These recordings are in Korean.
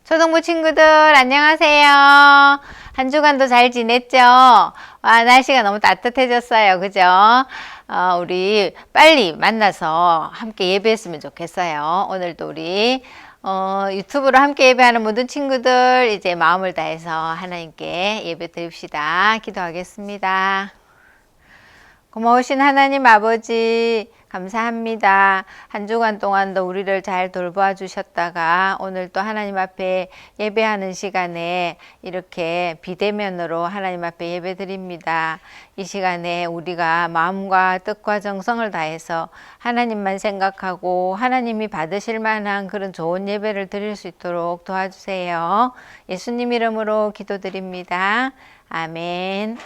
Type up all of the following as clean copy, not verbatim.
초등부 친구들 안녕하세요. 한 주간도 잘 지냈죠? 와, 날씨가 너무 따뜻해졌어요. 그죠? 우리 빨리 만나서 함께 예배했으면 좋겠어요. 오늘도 우리 유튜브로 함께 예배하는 모든 친구들 이제 마음을 다해서 하나님께 예배 드립시다. 기도하겠습니다. 고마우신 하나님 아버지 감사합니다. 한 주간 동안도 우리를 잘 돌보아 주셨다가 오늘 또 하나님 앞에 예배하는 시간에 이렇게 비대면으로 하나님 앞에 예배 드립니다. 이 시간에 우리가 마음과 뜻과 정성을 다해서 하나님만 생각하고 하나님이 받으실 만한 그런 좋은 예배를 드릴 수 있도록 도와주세요. 예수님 이름으로 기도드립니다. 아멘.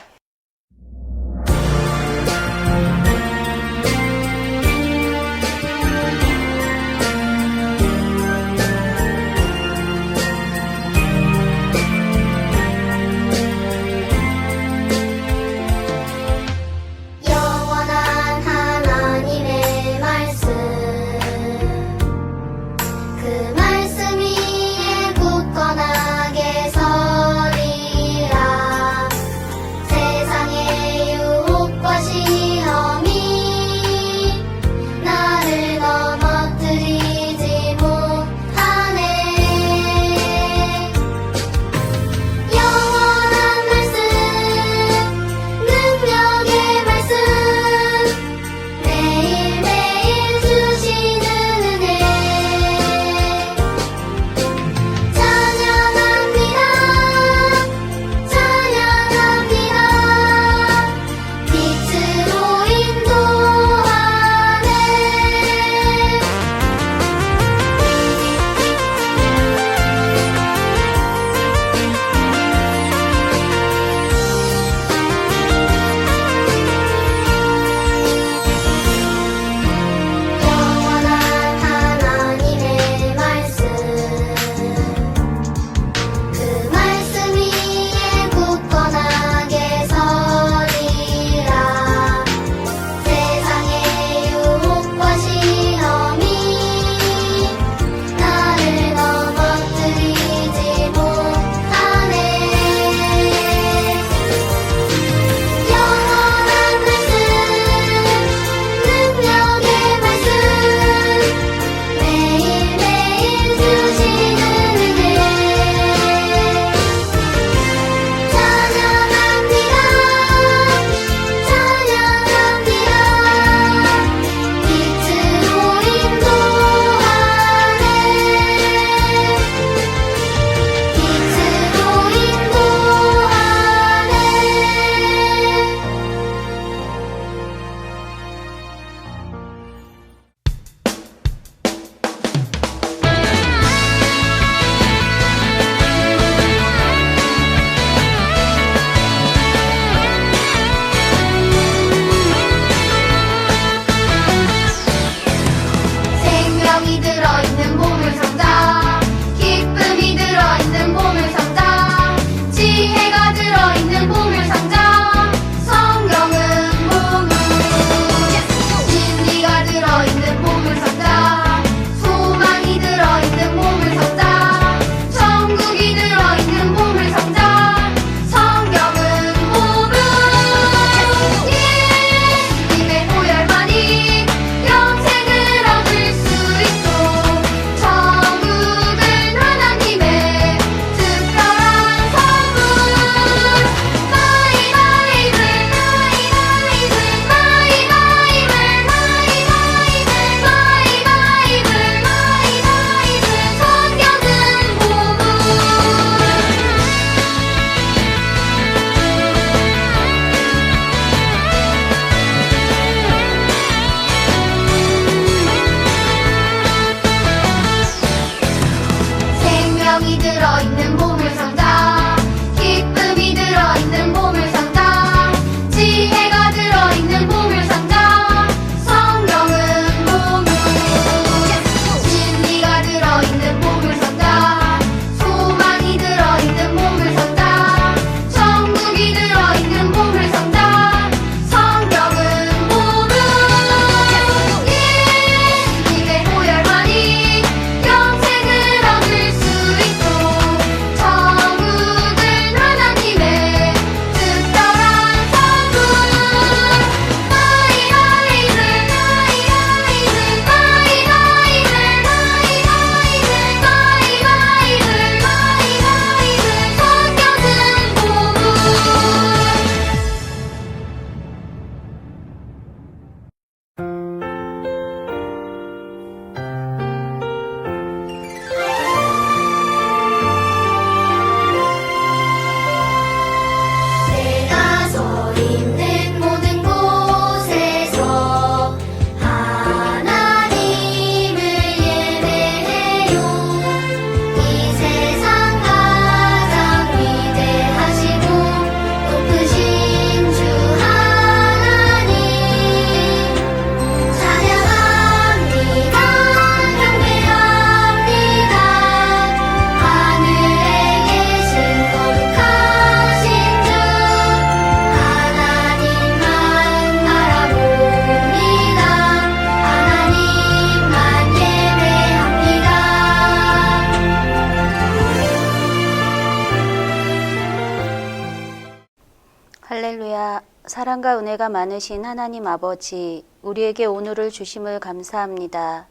사랑과 은혜가 많으신 하나님 아버지, 우리에게 오늘을 주심을 감사합니다.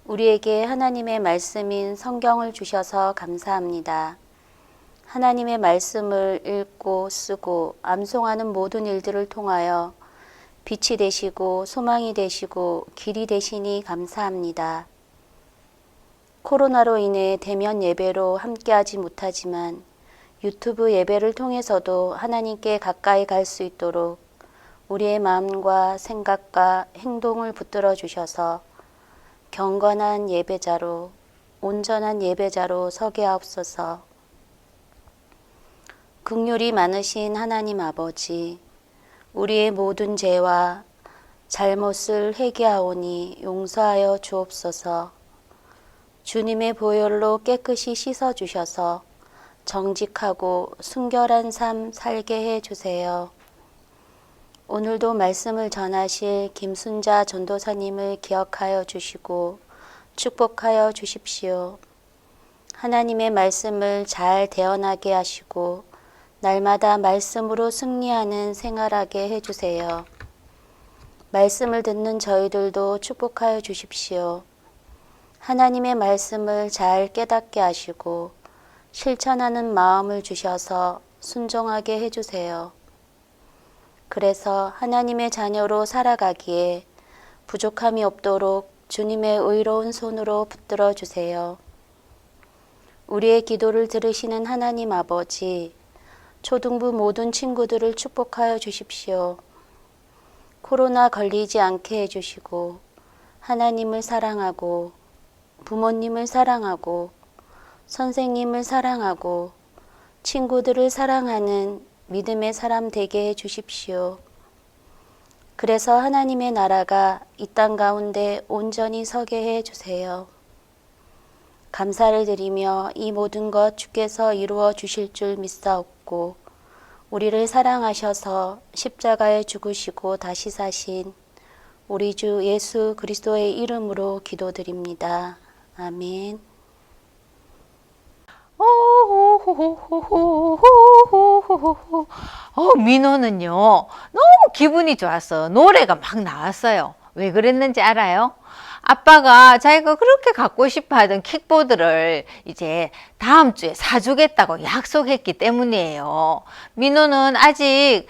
우리에게 하나님의 말씀인 성경을 주셔서 감사합니다. 하나님의 말씀을 읽고 쓰고 암송하는 모든 일들을 통하여 빛이 되시고 소망이 되시고 길이 되시니 감사합니다. 코로나로 인해 대면 예배로 함께하지 못하지만 유튜브 예배를 통해서도 하나님께 가까이 갈 수 있도록 우리의 마음과 생각과 행동을 붙들어 주셔서 경건한 예배자로, 온전한 예배자로 서게 하옵소서. 긍휼이 많으신 하나님 아버지, 우리의 모든 죄와 잘못을 회개하오니 용서하여 주옵소서. 주님의 보혈로 깨끗이 씻어 주셔서 정직하고 순결한 삶 살게 해 주세요. 오늘도 말씀을 전하실 김순자 전도사님을 기억하여 주시고 축복하여 주십시오. 하나님의 말씀을 잘 대언하게 하시고 날마다 말씀으로 승리하는 생활하게 해주세요. 말씀을 듣는 저희들도 축복하여 주십시오. 하나님의 말씀을 잘 깨닫게 하시고 실천하는 마음을 주셔서 순종하게 해주세요. 그래서 하나님의 자녀로 살아가기에 부족함이 없도록 주님의 의로운 손으로 붙들어 주세요. 우리의 기도를 들으시는 하나님 아버지, 초등부 모든 친구들을 축복하여 주십시오. 코로나 걸리지 않게 해주시고 하나님을 사랑하고 부모님을 사랑하고 선생님을 사랑하고 친구들을 사랑하는 믿음의 사람 되게 해 주십시오. 그래서 하나님의 나라가 이 땅 가운데 온전히 서게 해 주세요. 감사를 드리며 이 모든 것 주께서 이루어 주실 줄 믿사옵고 우리를 사랑하셔서 십자가에 죽으시고 다시 사신 우리 주 예수 그리스도의 이름으로 기도드립니다. 아멘. 민호는요, 너무 기분이 좋았어. 노래가 막 나왔어요. 왜 그랬는지 알아요? 아빠가 자기가 그렇게 갖고 싶어 하던 킥보드를 이제 다음 주에 사주겠다고 약속했기 때문이에요. 민호는 아직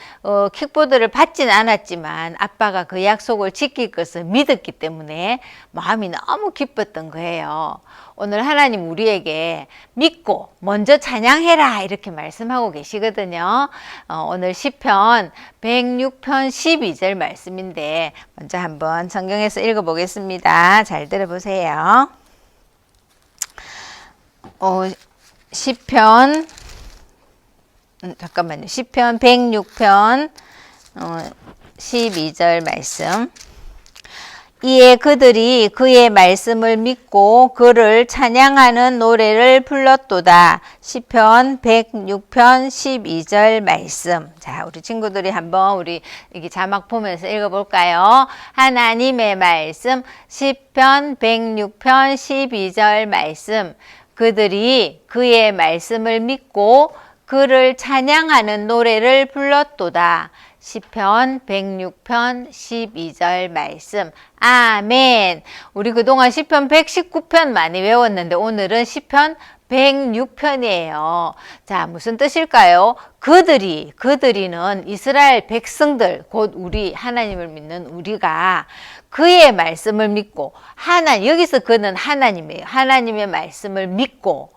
킥보드를 받진 않았지만 아빠가 그 약속을 지킬 것을 믿었기 때문에 마음이 너무 기뻤던 거예요. 오늘 하나님 우리에게 믿고 먼저 찬양해라 이렇게 말씀하고 계시거든요. 오늘 시편 106편 12절 말씀인데 먼저 한번 성경에서 읽어보겠습니다. 잘 들어보세요. 시편 106편 12절 말씀. 이에 그들이 그의 말씀을 믿고 그를 찬양하는 노래를 불렀도다. 시편 106편 12절 말씀. 자, 우리 친구들이 한번 우리 이게 자막 보면서 읽어볼까요? 하나님의 말씀 시편 106편 12절 말씀. 그들이 그의 말씀을 믿고 그를 찬양하는 노래를 불렀도다. 시편 106편 12절 말씀. 아멘. 우리 그동안 시편 119편 많이 외웠는데 오늘은 시편 106편이에요. 자, 무슨 뜻일까요? 그들이는 이스라엘 백성들, 곧 우리 하나님을 믿는 우리가 그의 말씀을 믿고 여기서 그는 하나님이에요. 하나님의 말씀을 믿고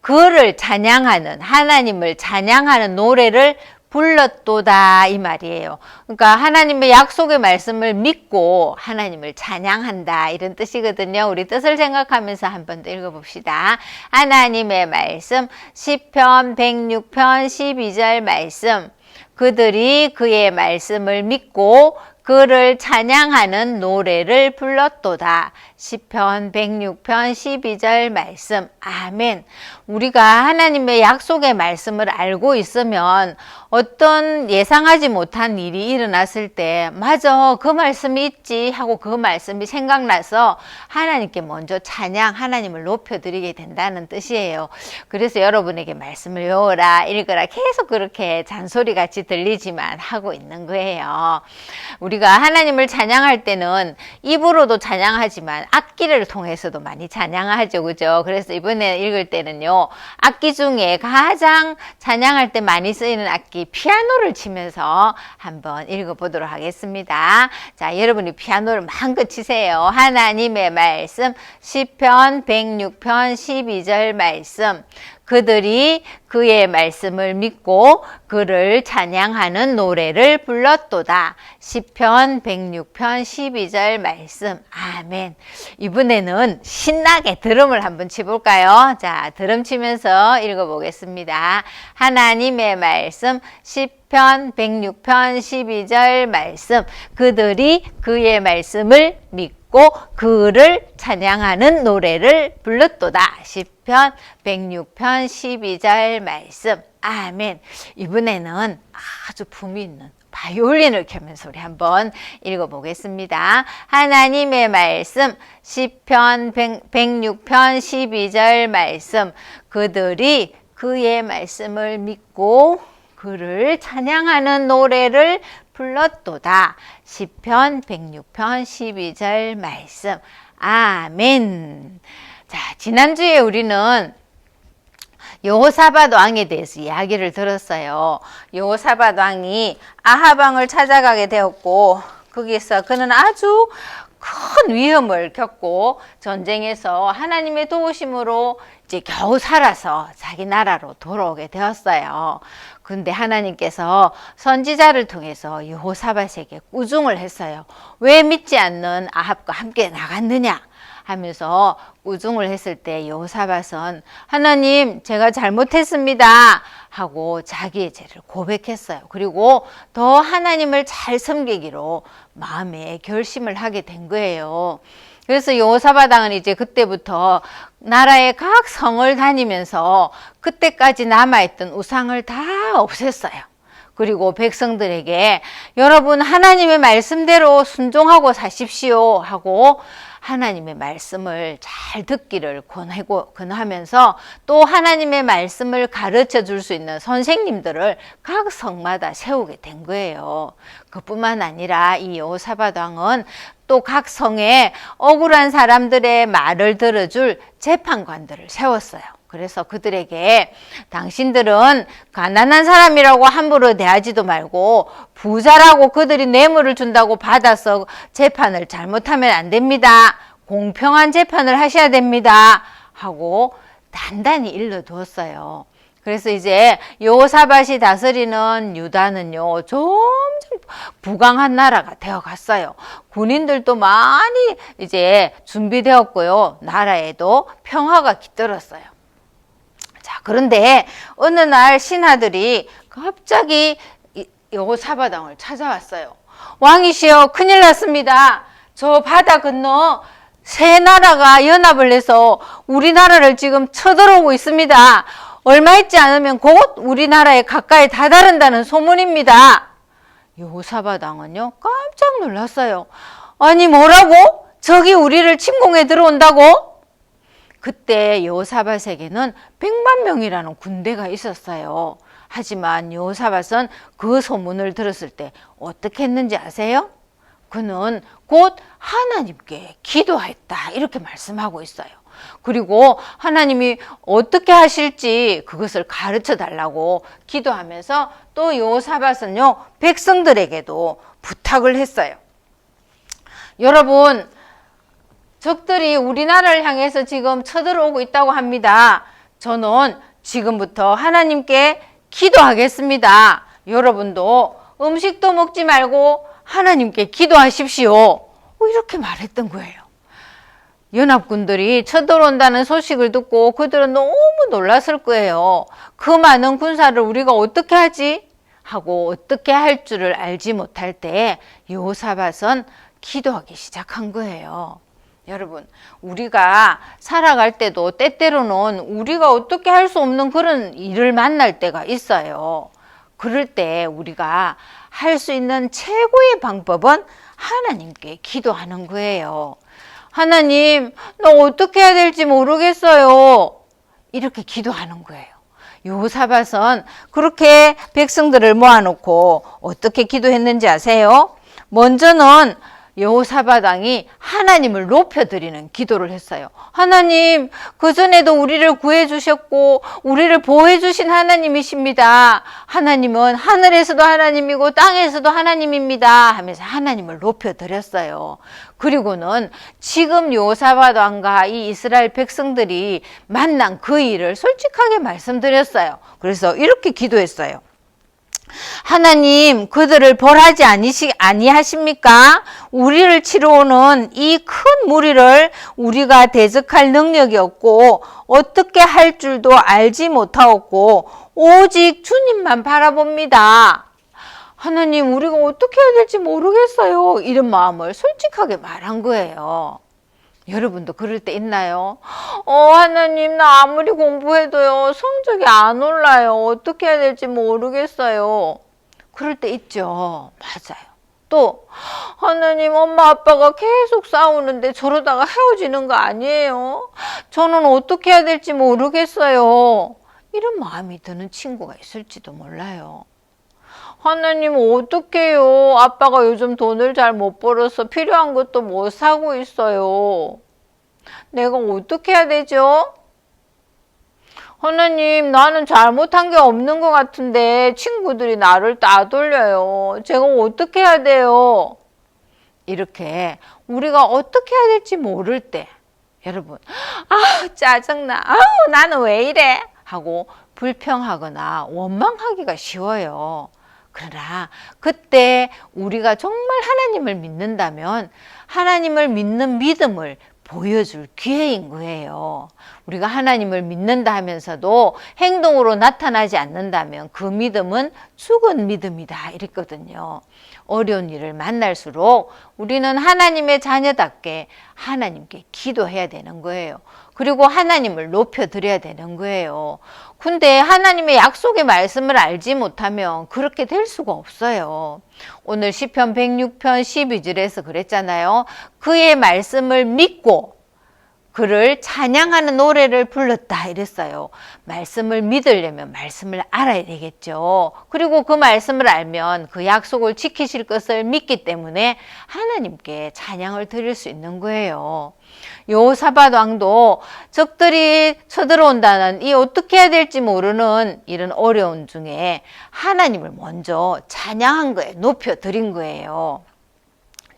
그를 찬양하는, 하나님을 찬양하는 노래를 불렀도다 이 말이에요. 그러니까 하나님의 약속의 말씀을 믿고 하나님을 찬양한다 이런 뜻이거든요. 우리 뜻을 생각하면서 한 번 더 읽어봅시다. 하나님의 말씀 시편 106편 12절 말씀. 그들이 그의 말씀을 믿고 그를 찬양하는 노래를 불렀도다. 시편 106편 12절 말씀. 아멘. 우리가 하나님의 약속의 말씀을 알고 있으면 어떤 예상하지 못한 일이 일어났을 때 맞아 그 말씀이 있지 하고 그 말씀이 생각나서 하나님께 먼저 찬양, 하나님을 높여드리게 된다는 뜻이에요. 그래서 여러분에게 말씀을 외워라, 읽어라 계속 그렇게 잔소리같이 들리지만 하고 있는 거예요. 우리가 하나님을 찬양할 때는 입으로도 찬양하지만 악기를 통해서도 많이 찬양하죠. 그죠? 그래서 이번에 읽을 때는요, 악기 중에 가장 찬양할 때 많이 쓰이는 악기 피아노를 치면서 한번 읽어보도록 하겠습니다. 자, 여러분이 피아노를 마음껏 치세요. 하나님의 말씀 시편 106편 12절 말씀. 그들이 그의 말씀을 믿고 그를 찬양하는 노래를 불렀도다. 시편 106편 12절 말씀. 아멘. 이번에는 신나게 드럼을 한번 치볼까요? 자, 드럼 치면서 읽어보겠습니다. 하나님의 말씀 시편 106편 12절 말씀. 그들이 그의 말씀을 믿고 그를 찬양하는 노래를 불렀도다. 시편 106편 12절 말씀. 아멘. 이번에는 아주 품위 있는 바이올린을 켜면서 우리 한번 읽어보겠습니다. 하나님의 말씀 시편 106편 12절 말씀. 그들이 그의 말씀을 믿고 그를 찬양하는 노래를 불렀도다. 시편 106편 12절 말씀. 아멘. 자, 지난주에 우리는 여호사밧 왕에 대해서 이야기를 들었어요. 여호사밧 왕이 아합 왕을 찾아가게 되었고 거기에서 그는 아주 큰 위험을 겪고 전쟁에서 하나님의 도우심으로 이제 겨우 살아서 자기 나라로 돌아오게 되었어요. 근데 하나님께서 선지자를 통해서 여호사밧에게 꾸중을 했어요. 왜 믿지 않는 아합과 함께 나갔느냐 하면서 꾸중을 했을 때 여호사밧은 하나님 제가 잘못했습니다 하고 자기의 죄를 고백했어요. 그리고 더 하나님을 잘 섬기기로 마음에 결심을 하게 된 거예요. 그래서 여호사밧 왕은 이제 그때부터 나라의 각 성을 다니면서 그때까지 남아있던 우상을 다 없앴어요. 그리고 백성들에게 여러분 하나님의 말씀대로 순종하고 사십시오 하고 하나님의 말씀을 잘 듣기를 권하면서 또 하나님의 말씀을 가르쳐 줄 수 있는 선생님들을 각 성마다 세우게 된 거예요. 그뿐만 아니라 이 여호사밧 왕은 또 각 성에 억울한 사람들의 말을 들어줄 재판관들을 세웠어요. 그래서 그들에게 당신들은 가난한 사람이라고 함부로 대하지도 말고 부자라고 그들이 뇌물을 준다고 받아서 재판을 잘못하면 안 됩니다. 공평한 재판을 하셔야 됩니다. 하고 단단히 일러두었어요. 그래서 이제 여호사밧이 다스리는 유다는요, 점점 부강한 나라가 되어 갔어요. 군인들도 많이 이제 준비되었고요. 나라에도 평화가 깃들었어요. 자, 그런데 어느 날 신하들이 갑자기 여호사밧 왕을 찾아왔어요. 왕이시여, 큰일 났습니다. 저 바다 건너 세 나라가 연합을 해서 우리나라를 지금 쳐들어오고 있습니다. 얼마 있지 않으면 곧 우리나라에 가까이 다다른다는 소문입니다. 여호사밧 왕은요, 깜짝 놀랐어요. 아니 뭐라고? 적이 우리를 침공해 들어온다고? 그때 여호사밧에게는 100만 명이라는 군대가 있었어요. 하지만 여호사밧은 그 소문을 들었을 때 어떻게 했는지 아세요? 그는 곧 하나님께 기도했다 이렇게 말씀하고 있어요. 그리고 하나님이 어떻게 하실지 그것을 가르쳐 달라고 기도하면서 또 여호사밧은요, 백성들에게도 부탁을 했어요. 여러분, 적들이 우리나라를 향해서 지금 쳐들어오고 있다고 합니다. 저는 지금부터 하나님께 기도하겠습니다. 여러분도 음식도 먹지 말고 하나님께 기도하십시오. 이렇게 말했던 거예요. 연합군들이 쳐들어온다는 소식을 듣고 그들은 너무 놀랐을 거예요. 그 많은 군사를 우리가 어떻게 하지? 하고 어떻게 할 줄을 알지 못할 때 여호사밧은 기도하기 시작한 거예요. 여러분, 우리가 살아갈 때도 때때로는 우리가 어떻게 할 수 없는 그런 일을 만날 때가 있어요. 그럴 때 우리가 할 수 있는 최고의 방법은 하나님께 기도하는 거예요. 하나님, 나 어떻게 해야 될지 모르겠어요. 이렇게 기도하는 거예요. 여호사밧은 그렇게 백성들을 모아놓고 어떻게 기도했는지 아세요? 먼저는 여호사밧 왕이 하나님을 높여드리는 기도를 했어요. 하나님, 그전에도 우리를 구해주셨고 우리를 보호해주신 하나님이십니다. 하나님은 하늘에서도 하나님이고 땅에서도 하나님입니다 하면서 하나님을 높여드렸어요. 그리고는 지금 여호사밧 왕과 이 이스라엘 백성들이 만난 그 일을 솔직하게 말씀드렸어요. 그래서 이렇게 기도했어요. 하나님, 그들을 벌하지 아니하십니까? 우리를 치러오는 이 큰 무리를 우리가 대적할 능력이 없고 어떻게 할 줄도 알지 못하였고 오직 주님만 바라봅니다. 하나님, 우리가 어떻게 해야 될지 모르겠어요. 이런 마음을 솔직하게 말한 거예요. 여러분도 그럴 때 있나요? 하나님, 나 아무리 공부해도요, 성적이 안 올라요. 어떻게 해야 될지 모르겠어요. 그럴 때 있죠. 맞아요. 또, 하나님, 엄마, 아빠가 계속 싸우는데 저러다가 헤어지는 거 아니에요? 저는 어떻게 해야 될지 모르겠어요. 이런 마음이 드는 친구가 있을지도 몰라요. 하나님, 어떡해요? 아빠가 요즘 돈을 잘 못 벌어서 필요한 것도 못 사고 있어요. 내가 어떻게 해야 되죠? 하나님, 나는 잘못한 게 없는 것 같은데 친구들이 나를 따돌려요. 제가 어떻게 해야 돼요? 이렇게 우리가 어떻게 해야 될지 모를 때, 여러분, 짜증나. 나는 왜 이래? 하고 불평하거나 원망하기가 쉬워요. 그러나 그때 우리가 정말 하나님을 믿는다면 하나님을 믿는 믿음을 보여줄 기회인 거예요. 우리가 하나님을 믿는다 하면서도 행동으로 나타나지 않는다면 그 믿음은 죽은 믿음이다 이랬거든요. 어려운 일을 만날수록 우리는 하나님의 자녀답게 하나님께 기도해야 되는 거예요. 그리고 하나님을 높여드려야 되는 거예요. 근데 하나님의 약속의 말씀을 알지 못하면 그렇게 될 수가 없어요. 오늘 시편 106편 12절에서 그랬잖아요. 그의 말씀을 믿고 그를 찬양하는 노래를 불렀다 이랬어요. 말씀을 믿으려면 말씀을 알아야 되겠죠. 그리고 그 말씀을 알면 그 약속을 지키실 것을 믿기 때문에 하나님께 찬양을 드릴 수 있는 거예요. 여호사밧 왕도 적들이 쳐들어온다는 이 어떻게 해야 될지 모르는 이런 어려움 중에 하나님을 먼저 찬양한 거예요. 높여드린 거예요.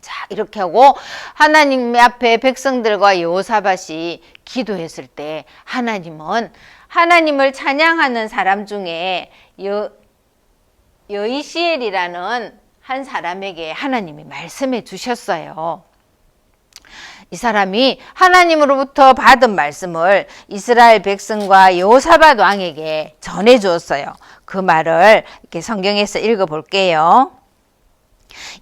자, 이렇게 하고 하나님 앞에 백성들과 여호사밧이 기도했을 때 하나님은 하나님을 찬양하는 사람 중에 여이시엘이라는 한 사람에게 하나님이 말씀해 주셨어요. 이 사람이 하나님으로부터 받은 말씀을 이스라엘 백성과 여호사밧 왕에게 전해 주었어요. 그 말을 이렇게 성경에서 읽어 볼게요.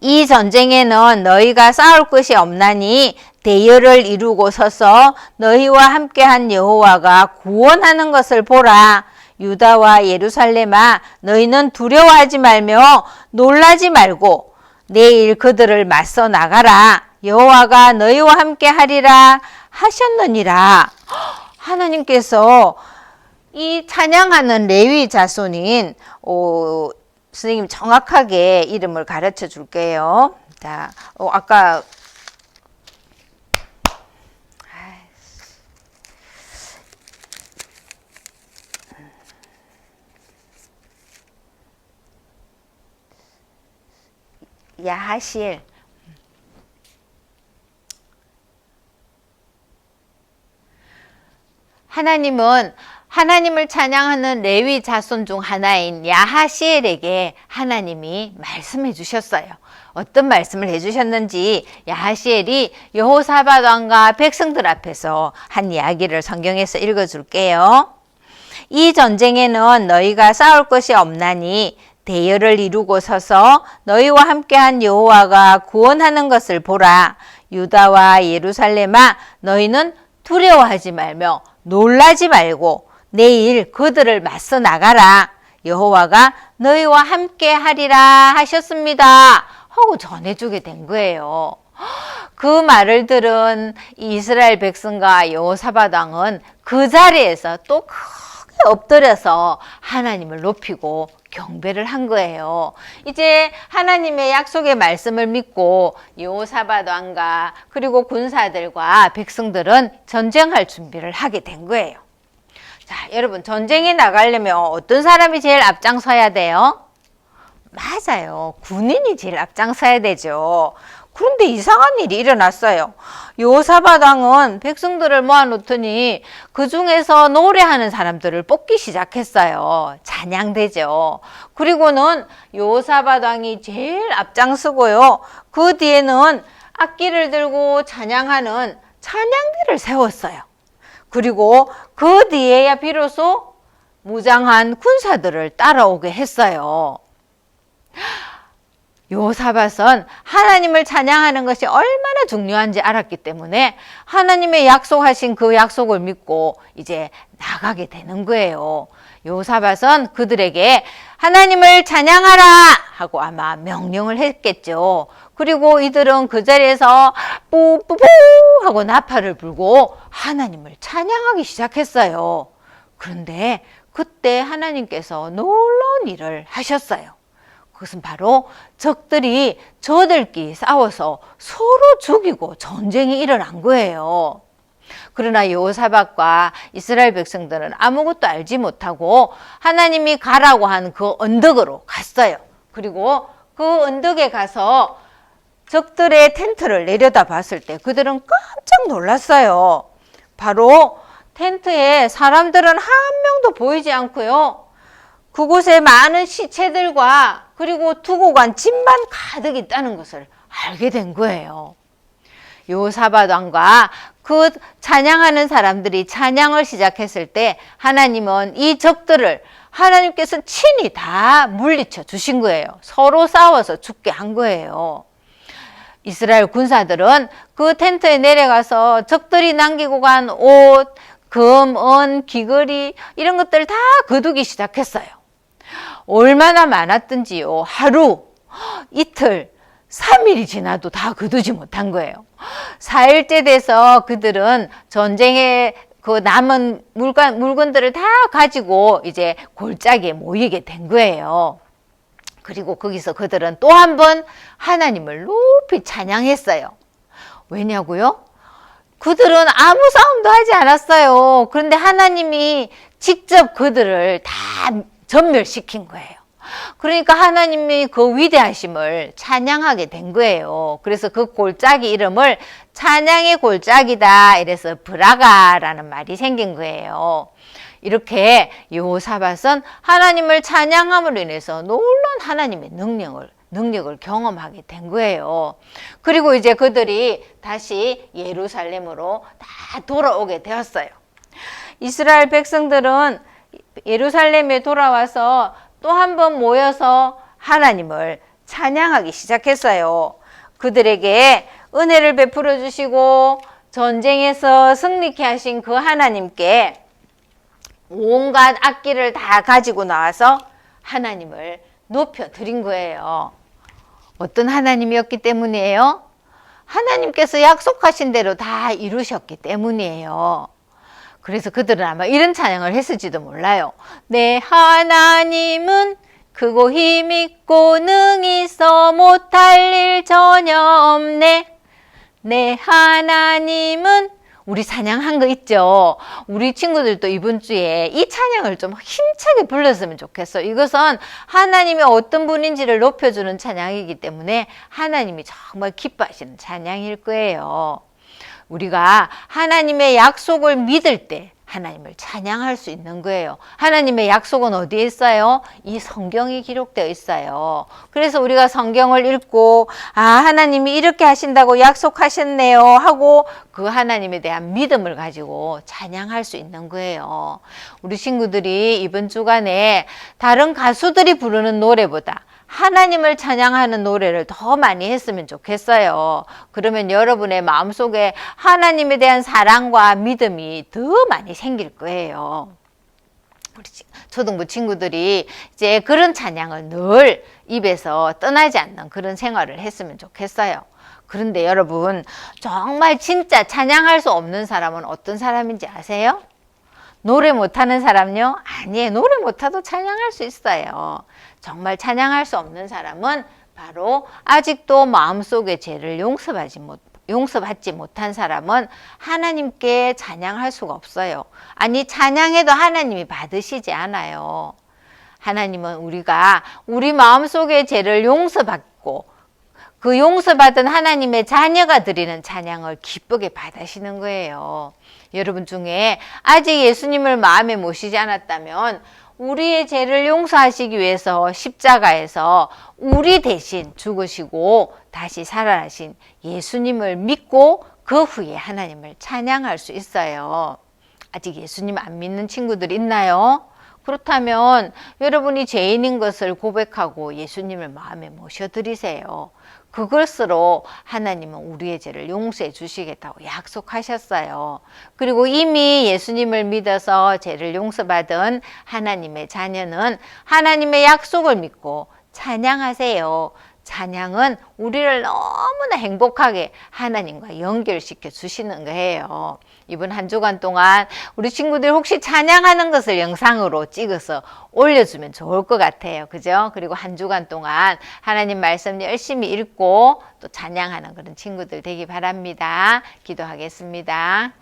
이 전쟁에는 너희가 싸울 것이 없나니 대열을 이루고 서서 너희와 함께한 여호와가 구원하는 것을 보라. 유다와 예루살렘아, 너희는 두려워하지 말며 놀라지 말고 내일 그들을 맞서 나가라. 여호와가 너희와 함께하리라 하셨느니라. 하나님께서 이 찬양하는 레위 자손인 선생님 정확하게 이름을 가르쳐 줄게요. 자, 아까 야하시엘 하나님은 하나님을 찬양하는 레위 자손 중 하나인 야하시엘에게 하나님이 말씀해 주셨어요. 어떤 말씀을 해주셨는지 야하시엘이 여호사밧 왕과 백성들 앞에서 한 이야기를 성경에서 읽어줄게요. 이 전쟁에는 너희가 싸울 것이 없나니 대열을 이루고 서서 너희와 함께한 여호와가 구원하는 것을 보라. 유다와 예루살렘아, 너희는 두려워하지 말며 놀라지 말고 내일 그들을 맞서 나가라. 여호와가 너희와 함께 하리라 하셨습니다 하고 전해주게 된 거예요. 그 말을 들은 이스라엘 백성과 여호사밧 왕은 그 자리에서 또 크게 엎드려서 하나님을 높이고 경배를 한 거예요. 이제 하나님의 약속의 말씀을 믿고 여호사밧 왕과 그리고 군사들과 백성들은 전쟁할 준비를 하게 된 거예요. 자, 여러분, 전쟁에 나가려면 어떤 사람이 제일 앞장서야 돼요? 맞아요. 군인이 제일 앞장서야 되죠. 그런데 이상한 일이 일어났어요. 여호사밧 왕은 백성들을 모아놓더니 그 중에서 노래하는 사람들을 뽑기 시작했어요. 찬양대죠. 그리고는 여호사밧 왕이 제일 앞장서고요. 그 뒤에는 악기를 들고 찬양하는 찬양대를 세웠어요. 그리고 그 뒤에야 비로소 무장한 군사들을 따라오게 했어요. 여호사밧은 하나님을 찬양하는 것이 얼마나 중요한지 알았기 때문에 하나님의 약속하신 그 약속을 믿고 이제 나가게 되는 거예요. 여호사밧은 그들에게 하나님을 찬양하라 하고 아마 명령을 했겠죠. 그리고 이들은 그 자리에서 뿌뿌뿌 하고 나팔을 불고 하나님을 찬양하기 시작했어요. 그런데 그때 하나님께서 놀라운 일을 하셨어요. 그것은 바로 적들이 저들끼리 싸워서 서로 죽이고 전쟁이 일어난 거예요. 그러나 여호사밧과 이스라엘 백성들은 아무것도 알지 못하고 하나님이 가라고 한 그 언덕으로 갔어요. 그리고 그 언덕에 가서 적들의 텐트를 내려다 봤을 때 그들은 깜짝 놀랐어요. 바로 텐트에 사람들은 한 명도 보이지 않고요. 그곳에 많은 시체들과 그리고 두고 간 짐만 가득 있다는 것을 알게 된 거예요. 여호사밧 왕과 그 찬양하는 사람들이 찬양을 시작했을 때 하나님은 이 적들을 하나님께서 친히 다 물리쳐 주신 거예요. 서로 싸워서 죽게 한 거예요. 이스라엘 군사들은 그 텐트에 내려가서 적들이 남기고 간 옷, 금, 은, 귀걸이 이런 것들을 다 거두기 시작했어요. 얼마나 많았든지요. 하루, 이틀, 3일이 지나도 다 거두지 못한 거예요. 4일째 돼서 그들은 전쟁에 그 남은 물건들을 다 가지고 이제 골짜기에 모이게 된 거예요. 그리고 거기서 그들은 또 한 번 하나님을 높이 찬양했어요. 왜냐고요? 그들은 아무 싸움도 하지 않았어요. 그런데 하나님이 직접 그들을 다 전멸시킨 거예요. 그러니까 하나님이 그 위대하심을 찬양하게 된 거예요. 그래서 그 골짜기 이름을 찬양의 골짜기다 이래서 브라가라는 말이 생긴 거예요. 이렇게 여호사밧은 하나님을 찬양함으로 인해서 놀라운 하나님의 능력을 경험하게 된 거예요. 그리고 이제 그들이 다시 예루살렘으로 다 돌아오게 되었어요. 이스라엘 백성들은 예루살렘에 돌아와서 또 한 번 모여서 하나님을 찬양하기 시작했어요. 그들에게 은혜를 베풀어 주시고 전쟁에서 승리케 하신 그 하나님께 온갖 악기를 다 가지고 나와서 하나님을 높여 드린 거예요. 어떤 하나님이었기 때문이에요? 하나님께서 약속하신 대로 다 이루셨기 때문이에요. 그래서 그들은 아마 이런 찬양을 했을지도 몰라요. 내 하나님은 크고 힘있고 능히 써 못할 일 전혀 없네. 내 하나님은 우리 찬양한 거 있죠. 우리 친구들도 이번 주에 이 찬양을 좀 힘차게 불렀으면 좋겠어요. 이것은 하나님이 어떤 분인지를 높여주는 찬양이기 때문에 하나님이 정말 기뻐하시는 찬양일 거예요. 우리가 하나님의 약속을 믿을 때 하나님을 찬양할 수 있는 거예요. 하나님의 약속은 어디에 있어요? 이 성경이 기록되어 있어요. 그래서 우리가 성경을 읽고 하나님이 이렇게 하신다고 약속하셨네요 하고 그 하나님에 대한 믿음을 가지고 찬양할 수 있는 거예요. 우리 친구들이 이번 주간에 다른 가수들이 부르는 노래보다 하나님을 찬양하는 노래를 더 많이 했으면 좋겠어요. 그러면 여러분의 마음속에 하나님에 대한 사랑과 믿음이 더 많이 생길 거예요. 우리 초등부 친구들이 이제 그런 찬양을 늘 입에서 떠나지 않는 그런 생활을 했으면 좋겠어요. 그런데 여러분, 정말 진짜 찬양할 수 없는 사람은 어떤 사람인지 아세요? 노래 못하는 사람요? 아니에요. 노래 못해도 찬양할 수 있어요. 정말 찬양할 수 없는 사람은 바로 아직도 마음속의 죄를 용서받지 못한 사람은 하나님께 찬양할 수가 없어요. 아니, 찬양해도 하나님이 받으시지 않아요. 하나님은 우리가 우리 마음속의 죄를 용서받고 그 용서받은 하나님의 자녀가 드리는 찬양을 기쁘게 받으시는 거예요. 여러분 중에 아직 예수님을 마음에 모시지 않았다면 우리의 죄를 용서하시기 위해서 십자가에서 우리 대신 죽으시고 다시 살아나신 예수님을 믿고 그 후에 하나님을 찬양할 수 있어요. 아직 예수님 안 믿는 친구들 있나요? 그렇다면 여러분이 죄인인 것을 고백하고 예수님을 마음에 모셔드리세요. 그것으로 하나님은 우리의 죄를 용서해 주시겠다고 약속하셨어요. 그리고 이미 예수님을 믿어서 죄를 용서받은 하나님의 자녀는 하나님의 약속을 믿고 찬양하세요. 찬양은 우리를 너무나 행복하게 하나님과 연결시켜 주시는 거예요. 이번 한 주간 동안 우리 친구들 혹시 찬양하는 것을 영상으로 찍어서 올려주면 좋을 것 같아요. 그죠? 그리고 한 주간 동안 하나님 말씀 열심히 읽고 또 찬양하는 그런 친구들 되기 바랍니다. 기도하겠습니다.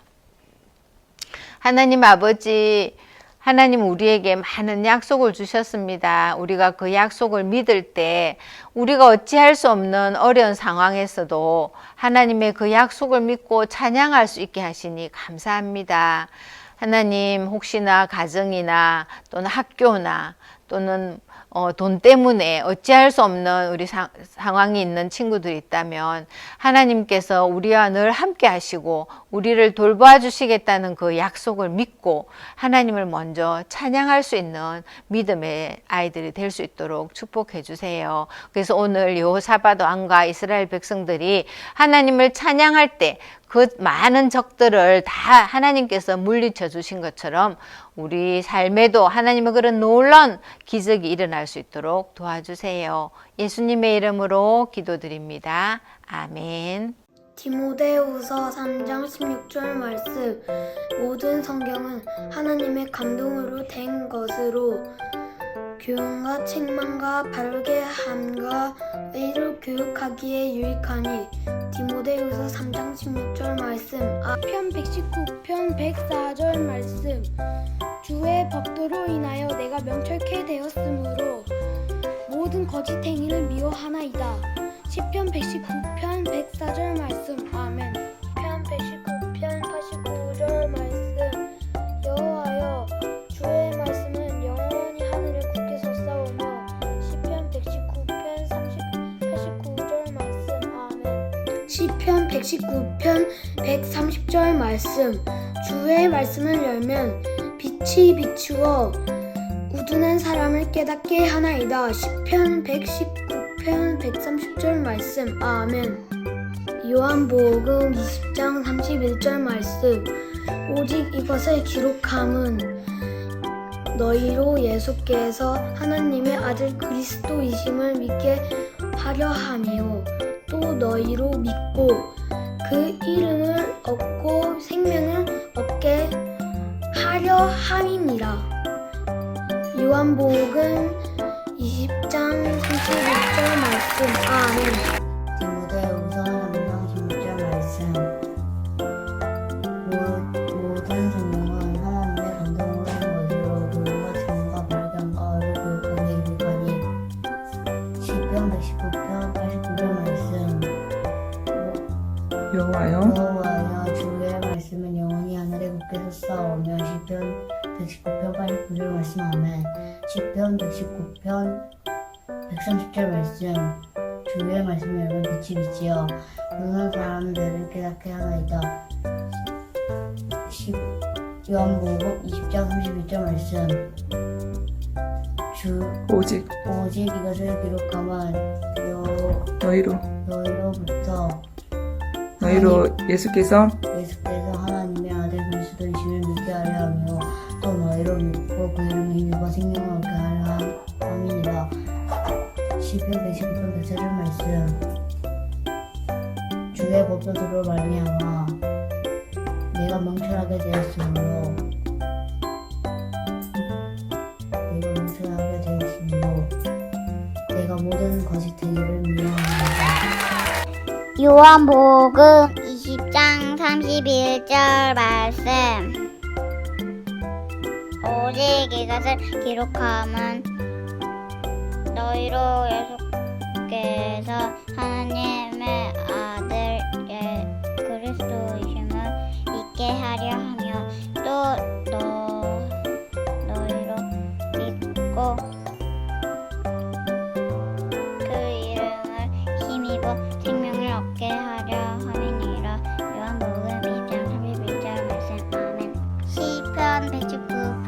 하나님 아버지, 하나님 우리에게 많은 약속을 주셨습니다. 우리가 그 약속을 믿을 때 우리가 어찌할 수 없는 어려운 상황에서도 하나님의 그 약속을 믿고 찬양할 수 있게 하시니 감사합니다. 하나님, 혹시나 가정이나 또는 학교나 또는 돈 때문에 어찌할 수 없는 우리 상황이 있는 친구들이 있다면 하나님께서 우리와 늘 함께 하시고 우리를 돌봐 주시겠다는 그 약속을 믿고 하나님을 먼저 찬양할 수 있는 믿음의 아이들이 될 수 있도록 축복해 주세요. 그래서 오늘 여호사밧 왕과 이스라엘 백성들이 하나님을 찬양할 때 그 많은 적들을 다 하나님께서 물리쳐 주신 것처럼 우리 삶에도 하나님의 그런 놀라운 기적이 일어날 수 있도록 도와주세요. 예수님의 이름으로 기도드립니다. 아멘. 디모데후서 3장 16절 말씀. 모든 성경은 하나님의 감동으로 된 것으로 교훈과 책망과 바르게 함과 의로 교육하기에 유익하니. 디모데후서 3장 16절 말씀. 편 119편 104절 말씀. 주의 법도로 인하여 내가 명철케 되었으므로 모든 거짓 행위를 미워하나이다. 시편 119편 104절 말씀. 아멘. 편 119편 89절 말씀. 여호와여, 주의 말씀은 영원히 하늘에 굳게 솟사오며. 시편 119편 89절 말씀. 아멘. 시편 119편 130절 말씀. 주의 말씀을 열면 빛이 비추어 우둔한 사람을 깨닫게 하나이다. 시편 119편 130절 말씀. 아멘. 요한복음 20장 31절 말씀. 오직 이것을 기록함은 너희로 예수께서 하나님의 아들 그리스도이심을 믿게 하려 함이요, 또 너희로 믿고 그 이름을 얻고 생명을 얻게 하려 함이니라. 요한복음 20장 31절 말씀. 아멘. 디모데후서 3장 16절 말씀. 모든 성경은 하나님의 감동으로 된 것으로 교훈과 책망과 발견과 의로 교육하기에 유익하니. 시편 119편 89절 말씀. 여호와여, 주의 말씀은 영원히 하늘에 굳게 솟사오며. 시편 49절 말씀 아멘. 시편 119편 130절 말씀. 주의 말씀이 여러분 빛이 비치어 모든 사람들을 깨닫게 하나이다. 요한복음 20장 31절 말씀. 오직 이것을 기록하면 너희로 예수께서 하나님의 아들 그리스도이심을 믿게 하려 하며 또 너희로 믿고 그 이름에 힘입어 생명을 얻게 하려 함이니라. 시편 119편 104절 말씀. 주의 법도들로 말미암아 내가 명철하게 되었으므로 내가 모든 거짓 행위를 미워합니다. 요한복음 20장 31절 말씀. 오직 이것을 기록함은 너희로 예수께서 하나님의 아들 그리스도이심을 믿게 하려 하며 또 너희로 믿고 그 이름을 힘입어 생명을 얻게 하려 함이니라. 요한복음 2장 31절 말씀 아멘. 시편 119편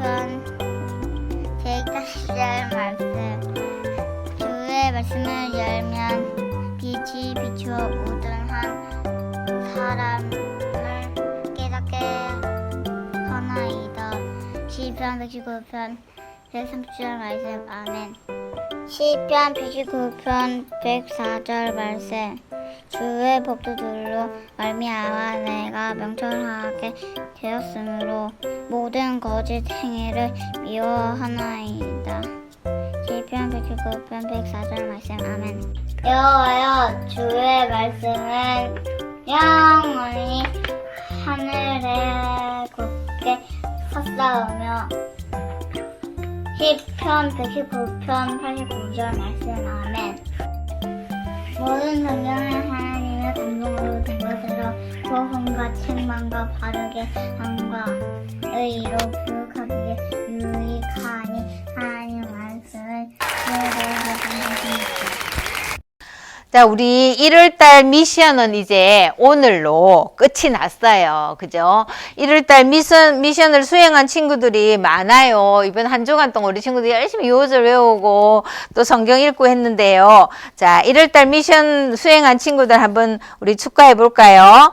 140절 말씀. 주의 말씀을 열면 빛이 비추어 우둔한 사람을 깨닫게 하나이다. 시편 119편 130절 말씀 아멘. 시편 119편 104절 말씀. 주의 법도들로 말미암아 내가 명철하게 되었으므로 모든 거짓 행위를 미워하나이다. 시편 119편 104절 말씀 아멘. 여호와여, 주의 말씀은 영원히 하늘에 굳게 섰사오며. 시편 119편 89절 말씀 아멘. 모든 성경은 하나님의 감동으로 된 것으로 복음과 책망과 바르게 함과 의로 교육하기에 유익하니 하나님 말씀을 들으시옵소서. 자, 우리 1월달 미션은 이제 오늘로 끝이 났어요. 그죠? 1월달 미션을 수행한 친구들이 많아요. 이번 한 주간 동안 우리 친구들이 열심히 요절 외우고 또 성경 읽고 했는데요. 자, 1월달 미션 수행한 친구들 한번 우리 축하해 볼까요?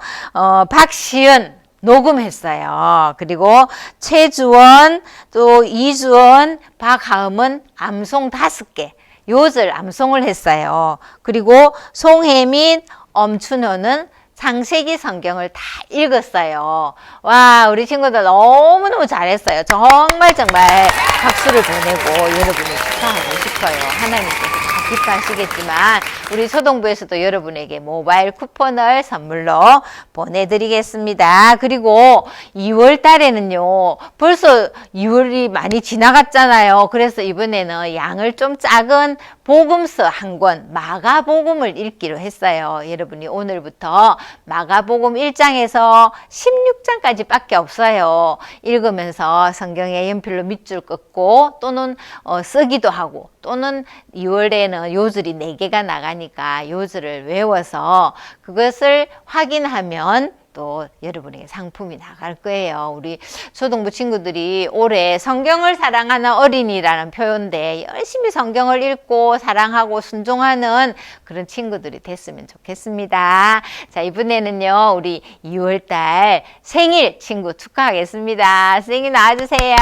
박시은 녹음했어요. 그리고 최주원, 또 이주원, 박하음은 암송 5개. 요절 암송을 했어요. 그리고 송혜민, 엄춘호는 창세기 성경을 다 읽었어요. 와, 우리 친구들 너무너무 잘했어요. 정말 박수를 보내고 여러분을 축하하고 싶어요. 하나님께서 다 기뻐하시겠지만 우리 초등부에서도 여러분에게 모바일 쿠폰을 선물로 보내드리겠습니다. 그리고 2월 달에는요, 벌써 2월이 많이 지나갔잖아요. 그래서 이번에는 양을 좀 작은 복음서 한 권, 마가복음을 읽기로 했어요. 여러분이 오늘부터 마가복음 1장에서 16장까지 밖에 없어요. 읽으면서 성경에 연필로 밑줄 긋고 또는 쓰기도 하고, 또는 2월에는 요절이 4개가 나가니까 요절을 외워서 그것을 확인하면 또 여러분에게 상품이 나갈 거예요. 우리 초등부 친구들이 올해 성경을 사랑하는 어린이라는 표현인데 열심히 성경을 읽고 사랑하고 순종하는 그런 친구들이 됐으면 좋겠습니다. 자, 이번에는요, 우리 2월달 생일 친구 축하하겠습니다. 생일 나와주세요.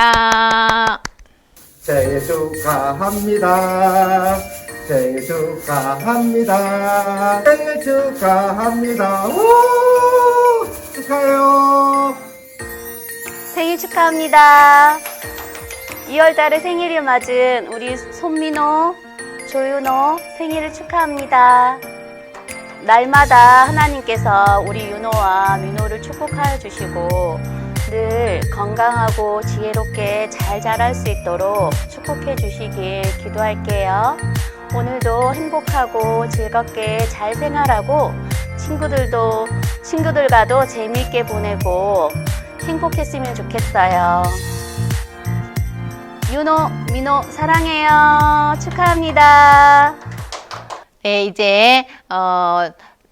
생일 축하합니다. 생일 축하합니다. 생일 축하합니다. 우! 축하해요. 생일 축하합니다. 2월달에 생일을 맞은 우리 손민호, 조윤호 생일을 축하합니다. 날마다 하나님께서 우리 윤호와 민호를 축복하여 주시고 늘 건강하고 지혜롭게 잘 자랄 수 있도록 축복해 주시길 기도할게요. 오늘도 행복하고 즐겁게 잘 생활하고 친구들과도 재미있게 보내고 행복했으면 좋겠어요. 윤호, 민호 사랑해요. 축하합니다. 네, 이제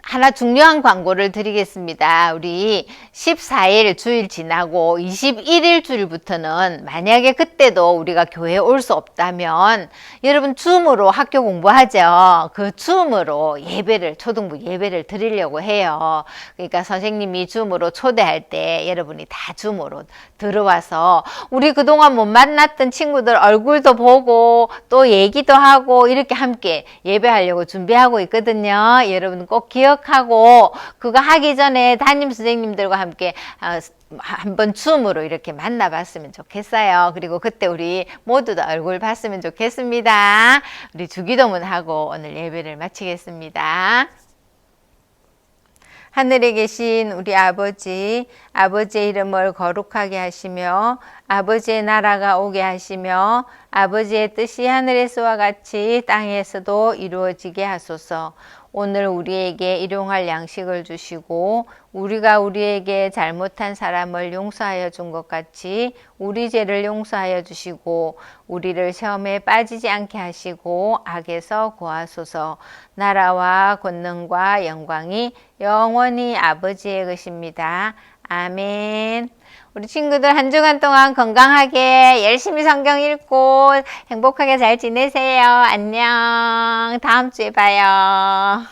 하나 중요한 광고를 드리겠습니다. 우리 14일 주일 지나고 21일 주일부터는 만약에 그때도 우리가 교회에 올 수 없다면 여러분 줌으로 학교 공부하죠. 그 줌으로 예배를 초등부 예배를 드리려고 해요. 그러니까 선생님이 줌으로 초대할 때 여러분이 다 줌으로 들어와서 우리 그동안 못 만났던 친구들 얼굴도 보고 또 얘기도 하고 이렇게 함께 예배하려고 준비하고 있거든요. 여러분 꼭 기억하고 그거 하기 전에 담임 선생님들과 함께 한번 줌으로 이렇게 만나봤으면 좋겠어요. 그리고 그때 우리 모두 다 얼굴 봤으면 좋겠습니다. 우리 주기도문하고 오늘 예배를 마치겠습니다. 하늘에 계신 우리 아버지, 아버지의 이름을 거룩하게 하시며 아버지의 나라가 오게 하시며 아버지의 뜻이 하늘에서와 같이 땅에서도 이루어지게 하소서. 오늘 우리에게 일용할 양식을 주시고 우리가 우리에게 잘못한 사람을 용서하여 준 것 같이 우리 죄를 용서하여 주시고 우리를 시험에 빠지지 않게 하시고 악에서 구하소서. 나라와 권능과 영광이 영원히 아버지의 것입니다. 아멘. 우리 친구들 한 주간 동안 건강하게 열심히 성경 읽고 행복하게 잘 지내세요. 안녕. 다음 주에 봐요.